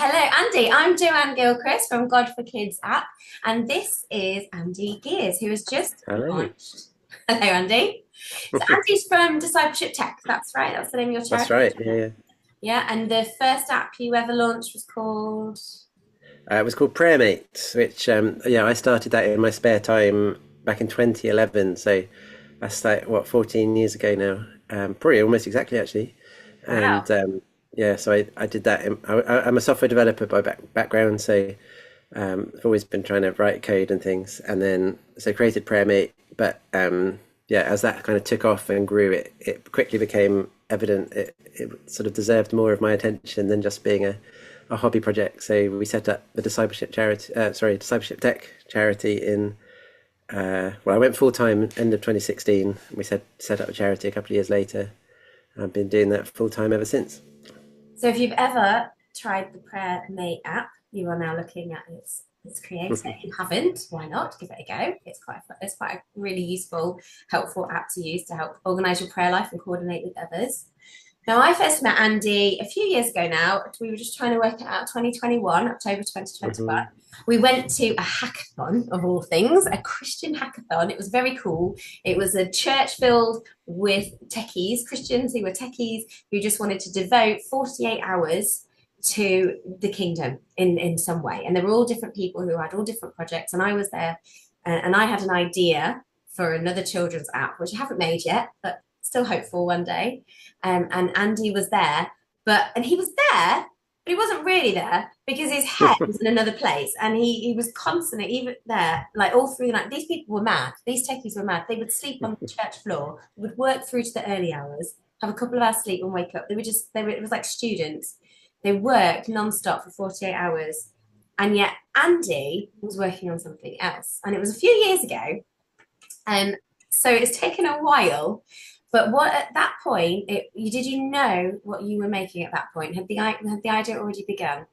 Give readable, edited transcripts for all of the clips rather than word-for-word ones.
Hello, Andy. I'm Joanne Gilchrist from God for Kids app, and this is Andy Gears, who has just Hello. launched. Hello, Andy. So Andy's from Discipleship Tech. That's right. That's the name of your That's charity. right. Yeah, yeah. Yeah, and the first app you ever launched was called. It was called Prayer Mate, which yeah, I started that in my spare time back in 2011. So that's like what 14 years ago now. Probably almost exactly actually. Wow. And yeah, so I did that. I'm a software developer by background, so I've always been trying to write code and things. And then so created Prayer Mate, but yeah, as that kind of took off and grew, it quickly became evident it sort of deserved more of my attention than just being a hobby project. So we set up the Discipleship Tech charity in. Well, I went full time end of 2016. We set up a charity a couple of years later. I've been doing that full time ever since. So if you've ever tried the Prayer Mate app, you are now looking at its creator. If you haven't, why not? Give it a go. It's quite a really useful, helpful app to use to help organize your prayer life and coordinate with others. Now, I first met Andy a few years ago now. We were just trying to work it out, 2021, October 2021. Hmm. We went to a hackathon, of all things, a Christian hackathon. It was very cool. It was a church filled with techies, Christians who were techies, who just wanted to devote 48 hours to the kingdom in some way. And they were all different people who had all different projects. And I was there and I had an idea for another children's app, which I haven't made yet, but still hopeful one day. And Andy was there, and he was there, but he wasn't really there because his head was in another place, and he was constantly even there, like all through the night. These people were mad. These techies were mad. They would sleep on the church floor, would work through to the early hours, have a couple of hours sleep, and wake up. It was like students. They worked non-stop for 48 hours, and yet Andy was working on something else, and it was a few years ago, and so it's taken a while. But what at that point, did you know what you were making at that point? Had the idea already begun?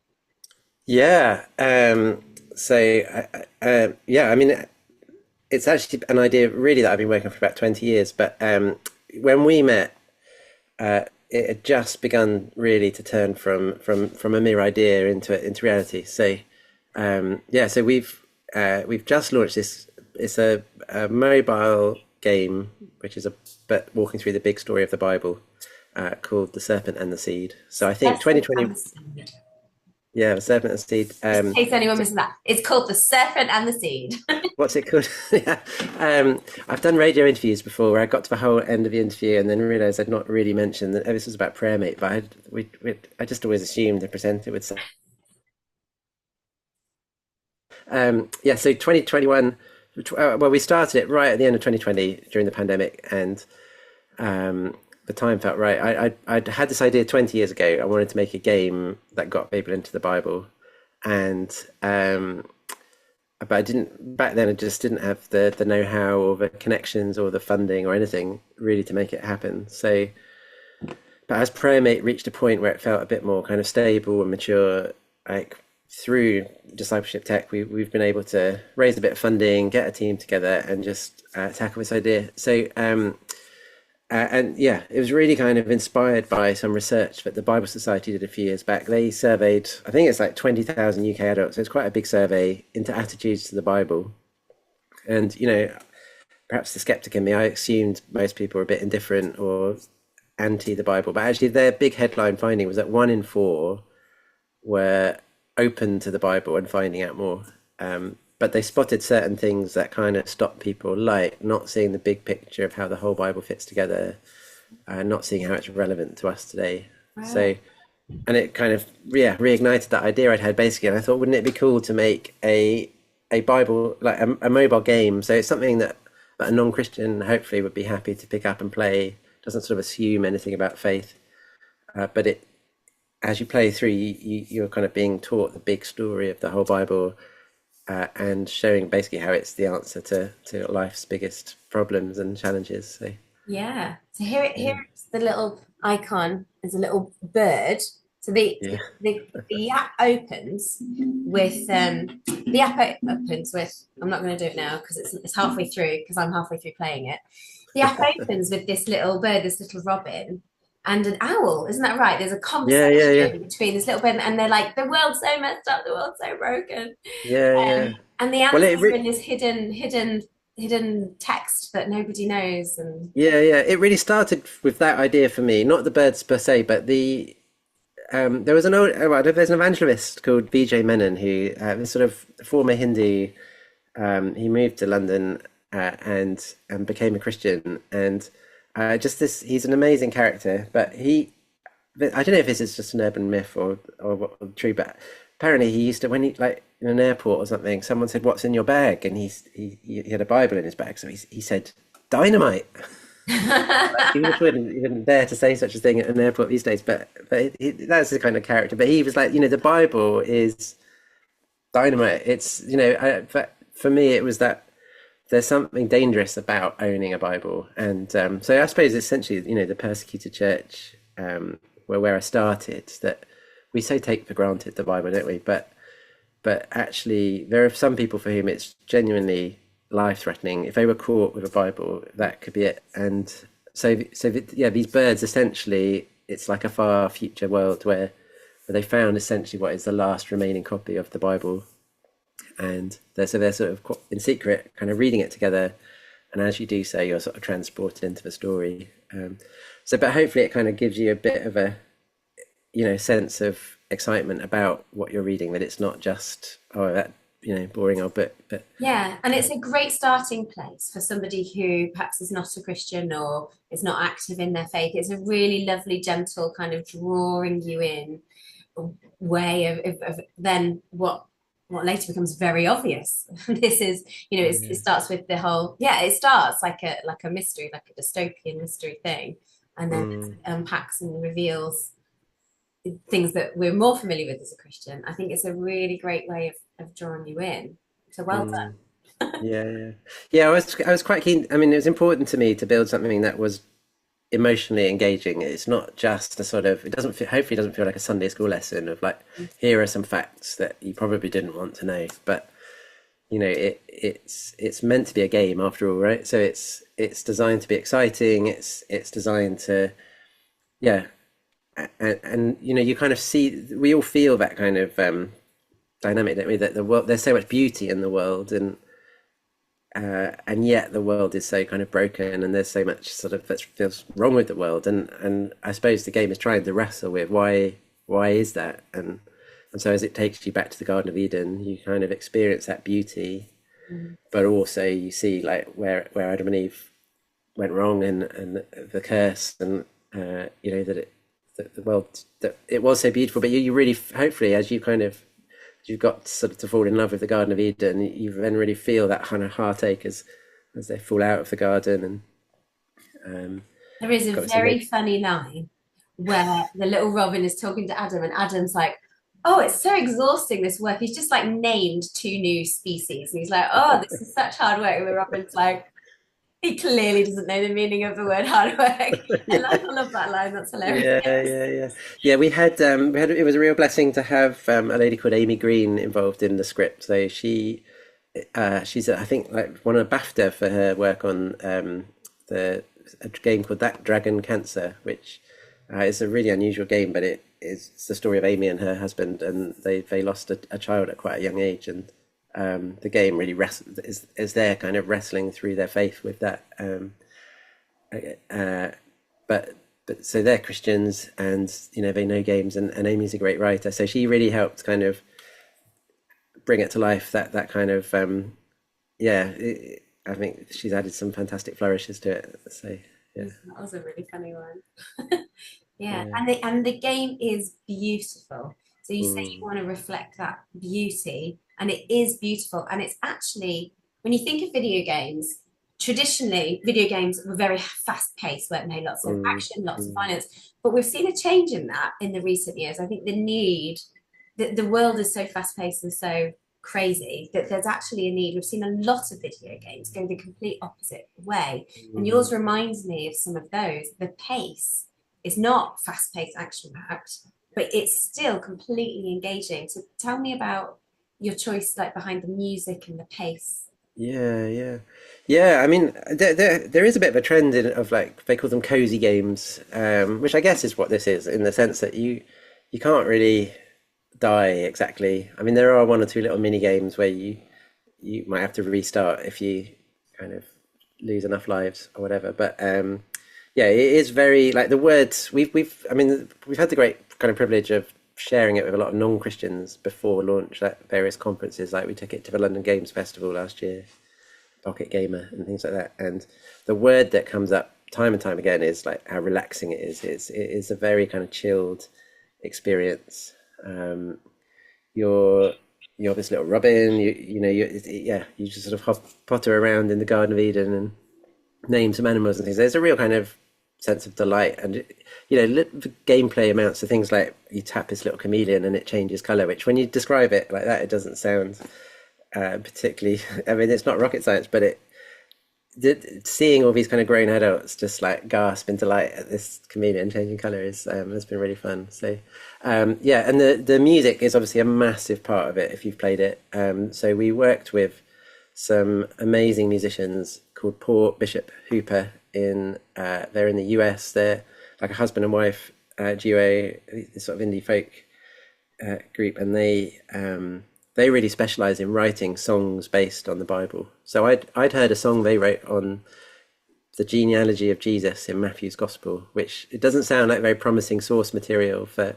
Yeah. Yeah, I mean, it's actually an idea really that I've been working on for about 20 years. But when we met, it had just begun really to turn from a mere idea into reality. So yeah, so we've just launched this. It's a mobile game, which is a but walking through the big story of the Bible, called The Serpent and the Seed. So I think Serpent 2020, and the Seed. yeah, The Serpent and the Seed. Just in case anyone misses that, it's called the Serpent and the Seed. What's it called? Yeah. I've done radio interviews before where I got to the whole end of the interview and then realized I'd not really mentioned that this was about prayer mate, but I just always assumed the presenter would say. Yeah, so 2021, well, we started it right at the end of 2020 during the pandemic, and the time felt right. I'd had this idea 20 years ago. I wanted to make a game that got people into the Bible, and but I didn't back then. I just didn't have the know-how or the connections or the funding or anything really to make it happen. So, but as ProMate reached a point where it felt a bit more kind of stable and mature, like through Discipleship Tech, we've been able to raise a bit of funding, get a team together, and just tackle this idea. So, and yeah, it was really kind of inspired by some research that the Bible Society did a few years back. They surveyed, I think it's like 20,000 UK adults. So it's quite a big survey into attitudes to the Bible. And, perhaps the skeptic in me, I assumed most people were a bit indifferent or anti the Bible. But actually, their big headline finding was that 1 in 4 were open to the Bible and finding out more. But they spotted certain things that kind of stopped people, like not seeing the big picture of how the whole Bible fits together, not seeing how it's relevant to us today. Wow. So, and it kind of, yeah, reignited that idea I'd had basically. And I thought, wouldn't it be cool to make a Bible, like a mobile game? So it's something that a non-Christian hopefully would be happy to pick up and play. Doesn't sort of assume anything about faith, but it as you play through, you're kind of being taught the big story of the whole Bible, and showing basically how it's the answer to life's biggest problems and challenges. So, Yeah. So here, yeah, here's the little icon. There's a little bird. So yeah, the app opens with the app opens with. I'm not going to do it now because it's halfway through because I'm halfway through playing it. The app opens with this little bird, this little robin, and an owl. Isn't that right? There's a Yeah, yeah, yeah, conversation between this little bird, and they're like, the world's so messed up, the world's so broken. yeah, yeah. And the Well, answers are in this hidden text that nobody knows. And yeah, yeah. It really started with that idea for me, not the birds per se, but there was an old well, there's an evangelist called VJ Menon who this sort of former Hindu. He moved to London and became a Christian, and just this he's an amazing character. But I don't know if this is just an urban myth or true, but apparently he used to when he like in an airport or something, someone said, "What's in your bag?" and he had a Bible in his bag, so he said, "Dynamite." He wouldn't dare to say such a thing at an airport these days, but that's the kind of character. But he was like, the Bible is dynamite. It's but for me, it was that there's something dangerous about owning a Bible, and so I suppose essentially, the persecuted church, where I started, that we so take for granted the Bible, don't we? But actually, there are some people for whom it's genuinely life-threatening. If they were caught with a Bible, that could be it. And yeah, these birds essentially, it's like a far future world where they found essentially what is the last remaining copy of the Bible, and they're sort of in secret, kind of reading it together. And as you do so, you're sort of transported into the story. But hopefully, it kind of gives you a bit of a sense of excitement about what you're reading, that it's not just that boring old book. But yeah, and it's a great starting place for somebody who perhaps is not a Christian or is not active in their faith. It's a really lovely, gentle kind of drawing you in way of then what later becomes very obvious. This is, it starts with the whole, it starts like a mystery, like a dystopian mystery thing, and then it unpacks and reveals things that we're more familiar with as a Christian. I think it's a really great way of drawing you in. So well done. yeah, yeah, yeah. I was quite keen. I mean, it was important to me to build something that was emotionally engaging. It's not just a sort of, it doesn't feel, hopefully it doesn't feel like a Sunday school lesson of like, here are some facts that you probably didn't want to know, but it's meant to be a game after all, right? So it's designed to be exciting. It's designed to, yeah. And you kind of see, we all feel that kind of dynamic, don't we? That the world, there's so much beauty in the world, and yet the world is so kind of broken, and there's so much sort of that feels wrong with the world, and I suppose the game is trying to wrestle with why is that, and so as it takes you back to the Garden of Eden, you kind of experience that beauty, but also you see like where Adam and Eve went wrong, and the curse, and that the world, that it was so beautiful, but you really, hopefully, as you've got sort of to fall in love with the Garden of Eden, you then really feel that kind of heartache as they fall out of the garden. And there is a very funny line where the little Robin is talking to Adam, and Adam's like, "Oh, it's so exhausting, this work." He's just like named two new species, and he's like, "Oh, this is such hard work." And the Robin's like, he clearly doesn't know the meaning of the word hard work. I love that line. That's hilarious. Yeah. We had it was a real blessing to have a lady called Amy Green involved in the script. So she's I think like won a BAFTA for her work on a game called That Dragon Cancer, which is a really unusual game, but it's the story of Amy and her husband, and they lost a child at quite a young age, and the game really is they're kind of wrestling through their faith with that. But so they're Christians, and they know games, and Amy's a great writer, so she really helped kind of bring it to life. That kind of I think she's added some fantastic flourishes to it. So yeah, that was a really funny one. Yeah, and the game is beautiful. So you say you want to reflect that beauty, and it is beautiful. And it's actually, when you think of video games, traditionally video games were very fast paced, weren't they? Lots of action, lots of violence. But we've seen a change in that in the recent years. I think the world is so fast paced and so crazy that there's actually a need. We've seen a lot of video games go the complete opposite way. And yours reminds me of some of those. The pace is not fast paced, action packed, but it's still completely engaging. So tell me about your choice, like behind the music and the pace. Yeah. I mean, there is a bit of a trend of like they call them cozy games, which I guess is what this is in the sense that you can't really die exactly. I mean, there are one or two little mini games where you might have to restart if you kind of lose enough lives or whatever. But yeah, it is very like the words we've I mean we've had the great kind of privilege of sharing it with a lot of non-Christians before launch at various conferences. Like we took it to the London Games Festival last year, Pocket Gamer and things like that. And the word that comes up time and time again is like how relaxing it is. It is a very kind of chilled experience. Um, you're you're this little robin. You know yeah, you just sort of potter around in the Garden of Eden and name some animals and things. There's a real kind of sense of delight, and the gameplay amounts to things like you tap this little chameleon and it changes color. Which, when you describe it like that, it doesn't sound particularly. I mean, it's not rocket science, but seeing all these kind of grown adults just like gasp in delight at this chameleon changing color is has been really fun. So yeah, and the music is obviously a massive part of it if you've played it. So we worked with some amazing musicians called Paul Bishop Hooper they're in the US. They're like a husband and wife duo, this sort of indie folk group, and they really specialize in writing songs based on the Bible. So I'd heard a song they wrote on the genealogy of Jesus in Matthew's Gospel, which it doesn't sound like very promising source material for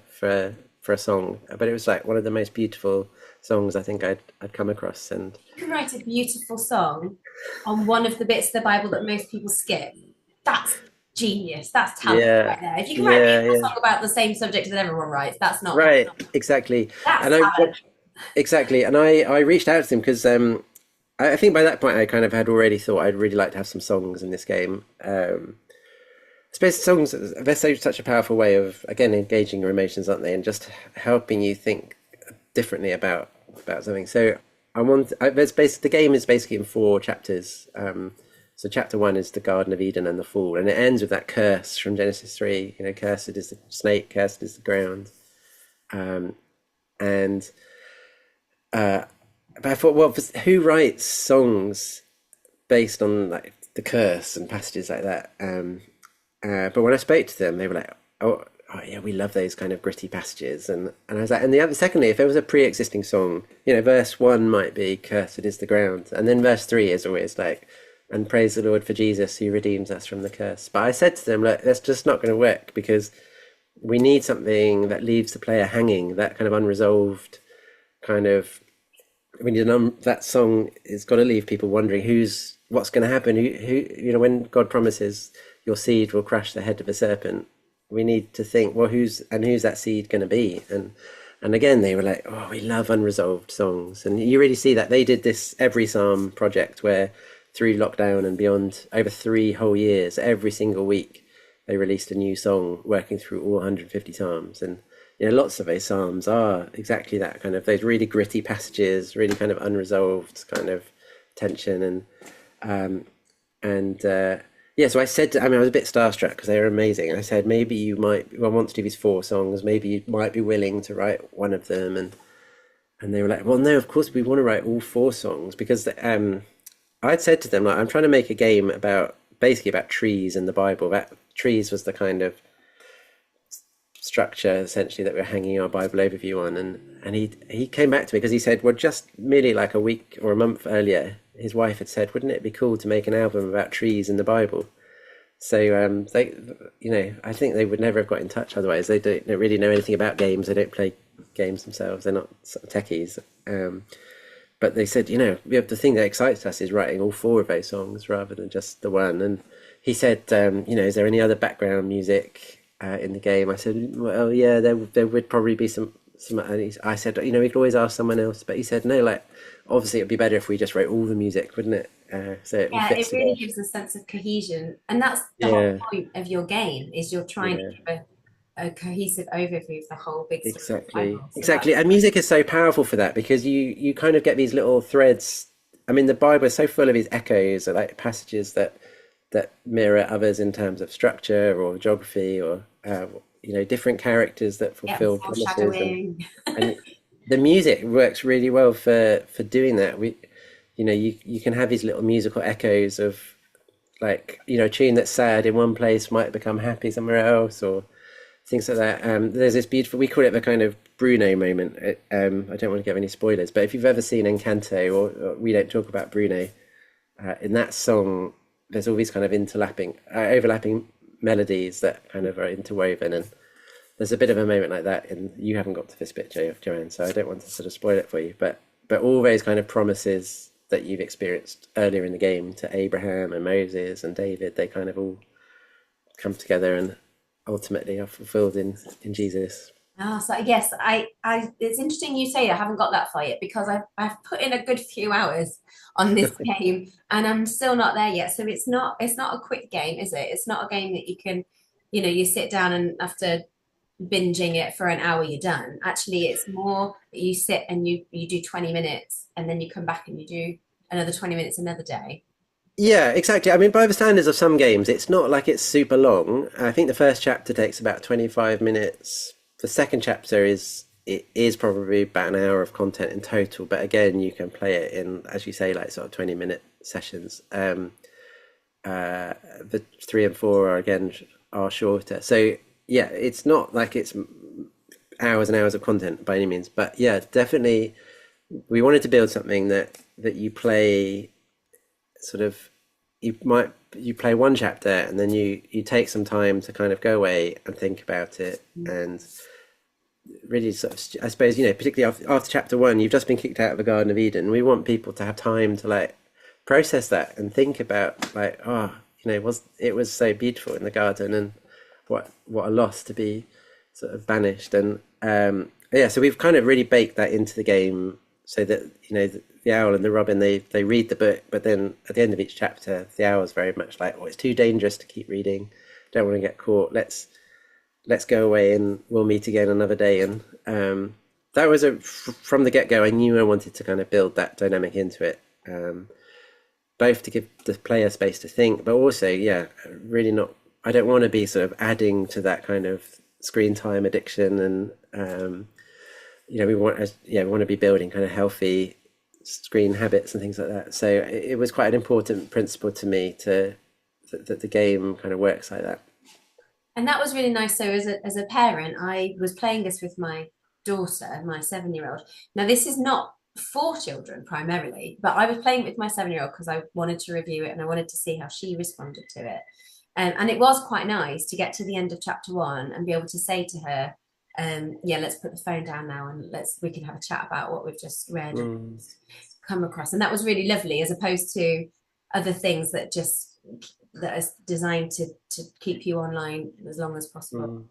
a song, but it was like one of the most beautiful songs I think I'd come across. And You can write a beautiful song on one of the bits of the Bible that most people skip. That's genius. That's talent yeah, right there. If you can write a yeah, beautiful yeah, song about the same subject that everyone writes, right, exactly. that's And talent. exactly, and I reached out to them because I think by that point I kind of had already thought I'd really like to have some songs in this game. I suppose songs, they're such a powerful way of again engaging your emotions, aren't they, and just helping you think differently about something. So the game is basically in four chapters. So chapter one is the Garden of Eden and the fall, and it ends with that curse from Genesis 3. Cursed is the snake, cursed is the ground. And but I thought, well, who writes songs based on like the curse and passages like that? But when I spoke to them, they were like, oh yeah, we love those kind of gritty passages. And I was like, and secondly, if there was a pre-existing song, verse one might be "Cursed is the ground," and then verse three is always like, "And praise the Lord for Jesus who redeems us from the curse." But I said to them, look, that's just not going to work because we need something that leaves the player hanging, that kind of unresolved kind of. We need that song is got to leave people wondering what's going to happen. Who when God promises your seed will crush the head of a serpent, we need to think, well, who's that seed going to be? And again, they were like, oh, we love unresolved songs. And you really see that they did this Every Psalm project where through lockdown and beyond, over 3 whole years, every single week, they released a new song working through all 150 Psalms. And lots of those Psalms are exactly that kind of, those really gritty passages, really kind of unresolved kind of tension. Yeah, so I said, I was a bit starstruck because they were amazing. I said, maybe you might, well, I want to do these 4 songs. Maybe you might be willing to write one of them. And they were like, well, no, of course we want to write all 4 songs because I'd said to them, like, I'm trying to make a game basically about trees in the Bible. That trees was the kind of structure essentially that we're hanging our Bible overview on. And he came back to me because he said, well, just merely like a week or a month earlier, his wife had said, wouldn't it be cool to make an album about trees in the Bible? So I think they would never have got in touch otherwise. They don't really know anything about games. They don't play games themselves. They're not sort of techies. But they said, the thing that excites us is writing all 4 of those songs rather than just the one. And he said, is there any other background music in the game? I said, well, yeah, there would probably be some. And I said, we could always ask someone else. But he said, no, like, obviously it'd be better if we just wrote all the music, wouldn't it? So it Yeah, fits it really together. gives a sense of cohesion. And that's the whole Yeah, point of your game is you're trying to yeah. give a cohesive overview of the whole big story of the Exactly, Bible. So exactly. And music is so powerful for that because you kind of get these little threads. I mean, the Bible is so full of these echoes, or like passages that mirror others in terms of structure or geography, or different characters that yeah, fulfill promises, foreshadowing. and the music works really well for doing that. you can have these little musical echoes of like, a tune that's sad in one place might become happy somewhere else, or things like that. There's this beautiful, we call it the kind of Bruno moment. I don't want to give any spoilers, but if you've ever seen Encanto, or We Don't Talk About Bruno, in that song, there's all these kind of overlapping melodies that kind of are interwoven, and there's a bit of a moment like that. And you haven't got to this bit, Joanne, so I don't want to sort of spoil it for you. But all those kind of promises that you've experienced earlier in the game to Abraham and Moses and David, they kind of all come together and ultimately are fulfilled in Jesus. Ah, so yes, it's interesting you say I haven't got that far yet because I've put in a good few hours on this game and I'm still not there yet. So it's not a quick game, is it? It's not a game that you can, you sit down and after binging it for an hour, you're done. Actually, it's more that you sit and you do 20 minutes and then you come back and you do another 20 minutes another day. Yeah, exactly. I mean, by the standards of some games, it's not like it's super long. I think the first chapter takes about 25 minutes. The second chapter is probably about an hour of content in total, but again, you can play it in, as you say, like sort of 20-minute sessions. The three and four are shorter. So yeah, it's not like it's hours and hours of content by any means, but yeah, definitely we wanted to build something that you play sort of, you play one chapter and then you take some time to kind of go away and think about it, and really sort of, I suppose, particularly after chapter one, you've just been kicked out of the Garden of Eden. We want people to have time to like process that and think about like, it was so beautiful in the garden, and what a loss to be sort of banished. And yeah, so we've kind of really baked that into the game so that the owl and the robin, they read the book, but then at the end of each chapter the owl's very much like, oh, it's too dangerous to keep reading, don't want to get caught, let's go away and we'll meet again another day. And that was from the get-go, I knew I wanted to kind of build that dynamic into it, both to give the player space to think, but also, yeah, really not, I don't want to be sort of adding to that kind of screen time addiction. And we want to be building kind of healthy screen habits and things like that. So it was quite an important principle to me that the game kind of works like that. And that was really nice. So as a parent, I was playing this with my daughter, my 7-year-old. Now this is not for children primarily, but I was playing with my 7-year-old because I wanted to review it and I wanted to see how she responded to it. And it was quite nice to get to the end of chapter one and be able to say to her, yeah, let's put the phone down now and we can have a chat about what we've just read and come across. And that was really lovely, as opposed to other things that is designed to keep you online as long as possible.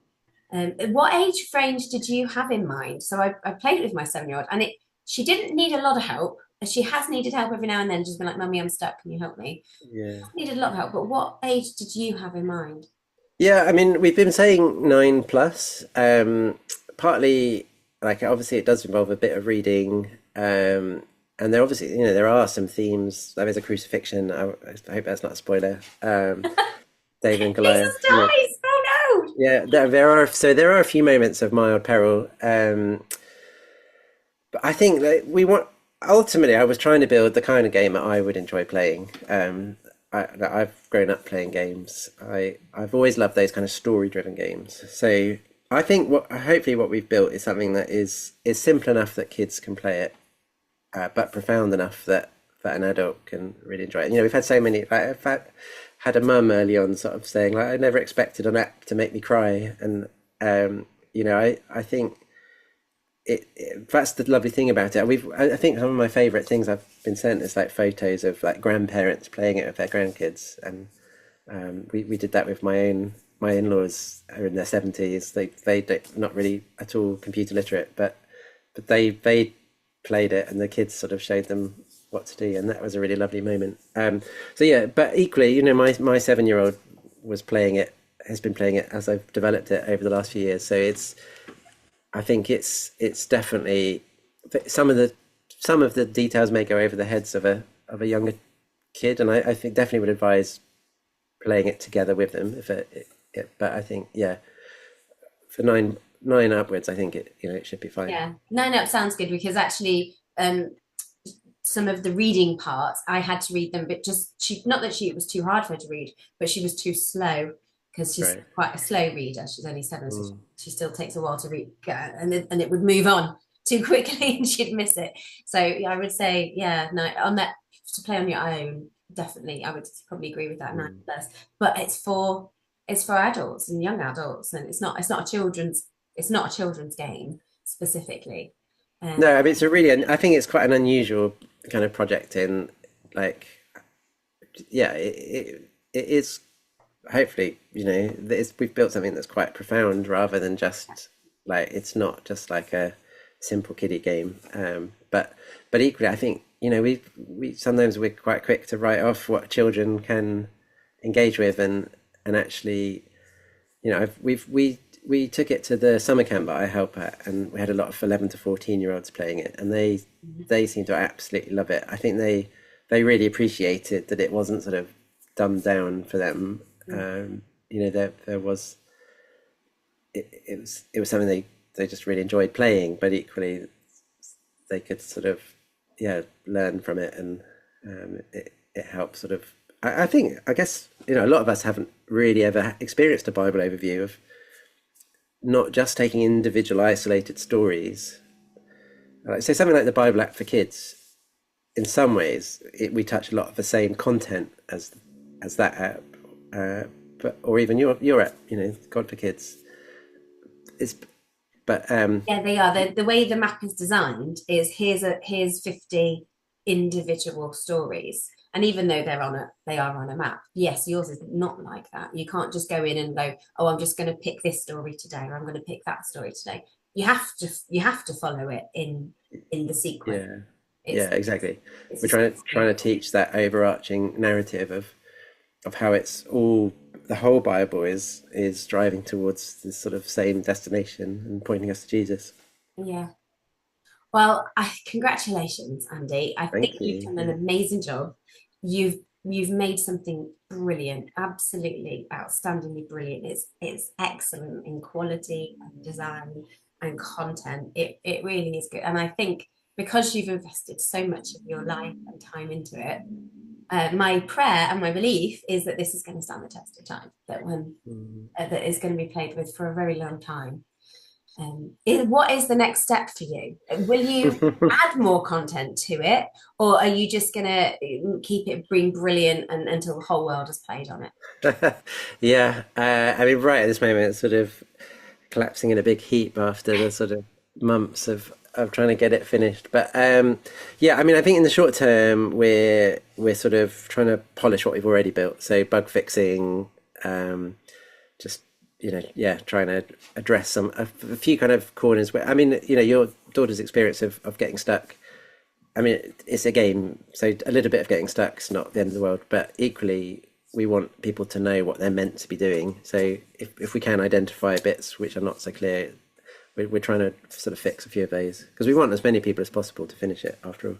What age range did you have in mind? So I played it with my 7-year-old, and she didn't need a lot of help. She has needed help every now and then. She's been like, "Mummy, I'm stuck. Can you help me?" Yeah. Needed a lot of help. But what age did you have in mind? Yeah, I mean, we've been saying 9 plus. Partly, like, obviously, it does involve a bit of reading, and there obviously, there are some themes. There is a crucifixion. I hope that's not a spoiler. David and Goliath. Jesus dies! Oh no! Yeah, there are a few moments of mild peril. But I think that ultimately, I was trying to build the kind of game that I would enjoy playing. I've grown up playing games. I've always loved those kind of story-driven games. So I think hopefully what we've built is something that is simple enough that kids can play it, but profound enough that an adult can really enjoy it. We've had so many. I've had a mum early on sort of saying, like, I never expected an app to make me cry, and I think that's the lovely thing about it. I think some of my favourite things I've been sent is like photos of like grandparents playing it with their grandkids, and we did that with my in-laws are in their 70s. They not really at all computer literate, but they played it, and the kids sort of showed them what to do, and that was a really lovely moment. So yeah, but equally, my 7-year-old has been playing it as I've developed it over the last few years. So I think it's definitely some of the details may go over the heads of a younger kid, and I think definitely would advise playing it together with them. But I think, yeah, for nine upwards, I think it should be fine. Yeah, 9 up sounds good because actually, some of the reading parts, I had to read them, but just she, not that it was too hard for her to read, but she was too slow because she's Right. quite a slow reader. She's only 7, so Mm, she still takes a while to read, and it would move on too quickly and she'd miss it. So yeah, I would say, yeah, no, on that, to play on your own, definitely, I would probably agree with that 9 mm. plus. But it's for adults and young adults, and it's not a children's game specifically. No, Um, I mean it's a really, I think it's quite an unusual kind of project in like, yeah, it is hopefully, we've built something that's quite profound rather than just like, it's not just like a simple kiddie game. But equally, I think, we sometimes we're quite quick to write off what children can engage with, and actually, we took it to the summer camp that I help at, and we had a lot of 11 to 14-year-olds playing it, and they seem to absolutely love it. I think they really appreciated that it wasn't sort of dumbed down for them. There was it was something they just really enjoyed playing, but equally they could sort of, yeah, learn from it, and it helps sort of. I think, I guess, a lot of us haven't really ever experienced a Bible overview of not just taking individual isolated stories. So something like the Bible app for kids, in some ways, we touch a lot of the same content as that app, but or even your app, God for Kids. It's but yeah, they are. The way the map is designed is here's 50 individual stories. And even though they are on a map, yes, yours is not like that. You can't just go in and go, oh, I'm just going to pick this story today, or I'm going to pick that story today. You have to follow it in the sequence. yeah, It's yeah, exactly. it's We're just trying to teach that overarching narrative of how it's all, the whole Bible is driving towards this sort of same destination and pointing us to Jesus. yeah. Well, congratulations, Andy. I think Thank you've you. done an Yeah. amazing job. You've made something brilliant, absolutely outstandingly brilliant. It's excellent in quality and design and content. It really is good. And I think because you've invested so much of your life and time into it, my prayer and my belief is that this is going to stand the test of time. Mm. That is going to be played with for a very long time. What is the next step for you? Will you add more content to it, or are you just going to keep it being brilliant until the whole world has played on it? Yeah, I mean, right at this moment, it's sort of collapsing in a big heap after the sort of months of trying to get it finished. But yeah, I mean, I think in the short term, we're sort of trying to polish what we've already built. So bug fixing, just yeah, trying to address a few kind of corners where, I mean, your daughter's experience of getting stuck. I mean, it's a game, so a little bit of getting stuck is not the end of the world, but equally, we want people to know what they're meant to be doing. So if we can identify bits which are not so clear, we're trying to sort of fix a few of those because we want as many people as possible to finish it after all.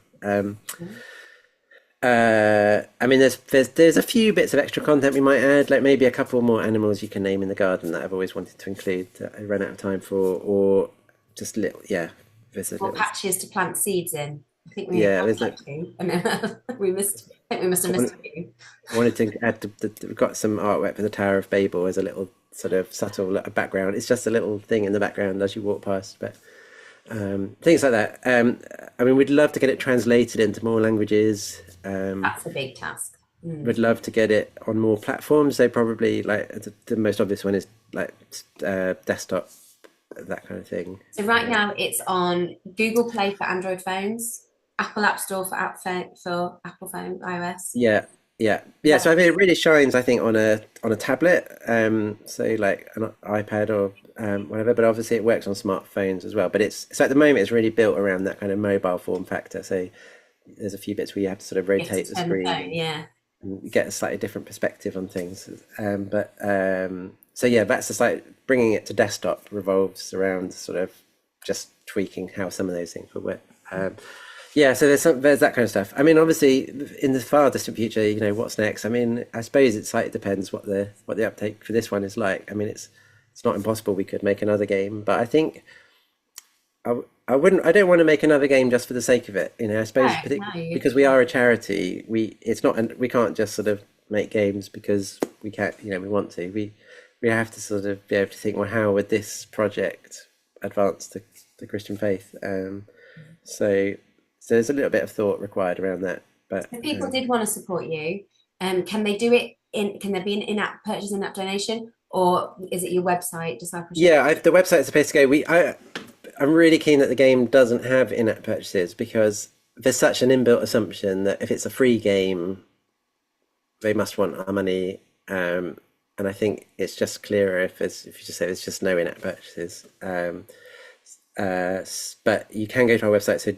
I mean, there's a few bits of extra content we might add, like maybe a couple more animals you can name in the garden that I've always wanted to include that I ran out of time for, or just little, yeah, visit Or little, patches to plant seeds in. I think we had yeah. There's a two, and we missed. I think we must have missed one. a few. I wanted to add we've got some artwork for the Tower of Babel as a little sort of subtle background. It's just a little thing in the background as you walk past, but things like that. I mean, we'd love to get it translated into more languages. That's a big task. We'd love to get it on more platforms. So probably like the most obvious one is like desktop, that kind of thing. So right now it's on Google Play for Android phones, Apple App Store for Apple phone iOS. Yeah, yeah. So I mean, it really shines, I think, on a tablet, so like an iPad or whatever. But obviously, it works on smartphones as well. But so at the moment, it's really built around that kind of mobile form factor. So there's a few bits where you have to sort of You have rotate to the turn the phone, screen yeah. and get a slightly different perspective on things. But so yeah, that's the slight bringing it to desktop revolves around sort of just tweaking how some of those things will work. Yeah, so there's that kind of stuff. I mean, obviously, in the far distant future, what's next? I mean, I suppose it depends what the uptake for this one is like. I mean, it's not impossible we could make another game, but I think I wouldn't. I don't want to make another game just for the sake of it. I suppose No, no, you, because we are a charity, we can't just sort of make games because we can't. We want to. We have to sort of be able to think, well, how would this project advance the Christian faith? So there's a little bit of thought required around that. But if people did want to support you, can they do it can there be an in-app purchase, in-app donation, or is it your website, discipleship? yeah, the website's the place to go. I'm really keen that the game doesn't have in-app purchases because there's such an inbuilt assumption that if it's a free game, they must want our money. And I think it's just clearer if you just say there's just no in-app purchases. But you can go to our website, so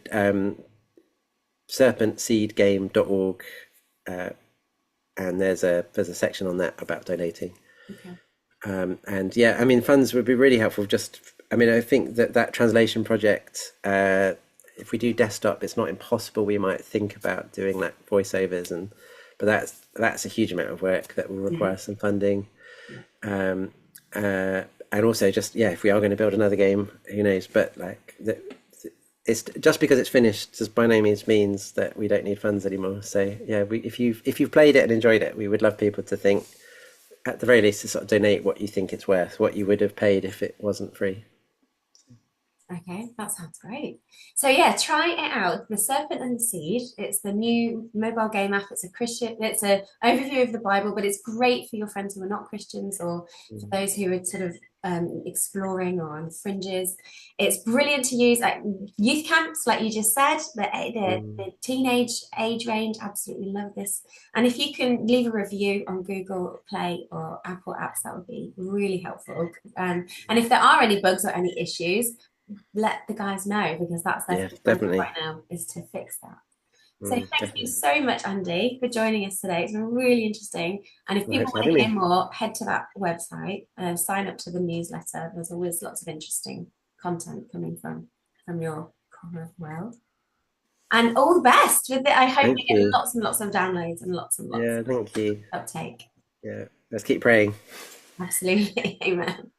serpentseedgame.org, and there's a section on that about donating. Okay. And yeah, I mean, funds would be really helpful. I think that translation project, if we do desktop, it's not impossible. We might think about doing like voiceovers, but that's a huge amount of work that will require some funding. And also just, yeah, if we are going to build another game, who knows? But like it's just because it's finished just by no means means that we don't need funds anymore. So yeah, if you've played it and enjoyed it, we would love people to think, at the very least, to sort of donate what you think it's worth, what you would have paid if it wasn't free. Okay, that sounds great. So yeah, try it out. The Serpent and the Seed. It's the new mobile game app. It's an overview of the Bible, but it's great for your friends who are not Christians or for those who are sort of exploring or on fringes. It's brilliant to use at youth camps, like you just said. The teenage age range absolutely love this. And if you can leave a review on Google Play or Apple apps, that would be really helpful. And if there are any bugs or any issues, let the guys know, because that's their Yeah, focus definitely. right now, is to fix that. So thank you Definitely. so much, Andy, for joining us today. It's been really interesting. And if Well, people thanks for want having to hear me. more, head to that website and sign up to the newsletter. There's always lots of interesting content coming from your corner of the world. And all the best with it. I hope Thank you get you. lots and lots of downloads and lots Yeah, thank you. of uptake. Yeah, let's keep praying. Absolutely. Amen.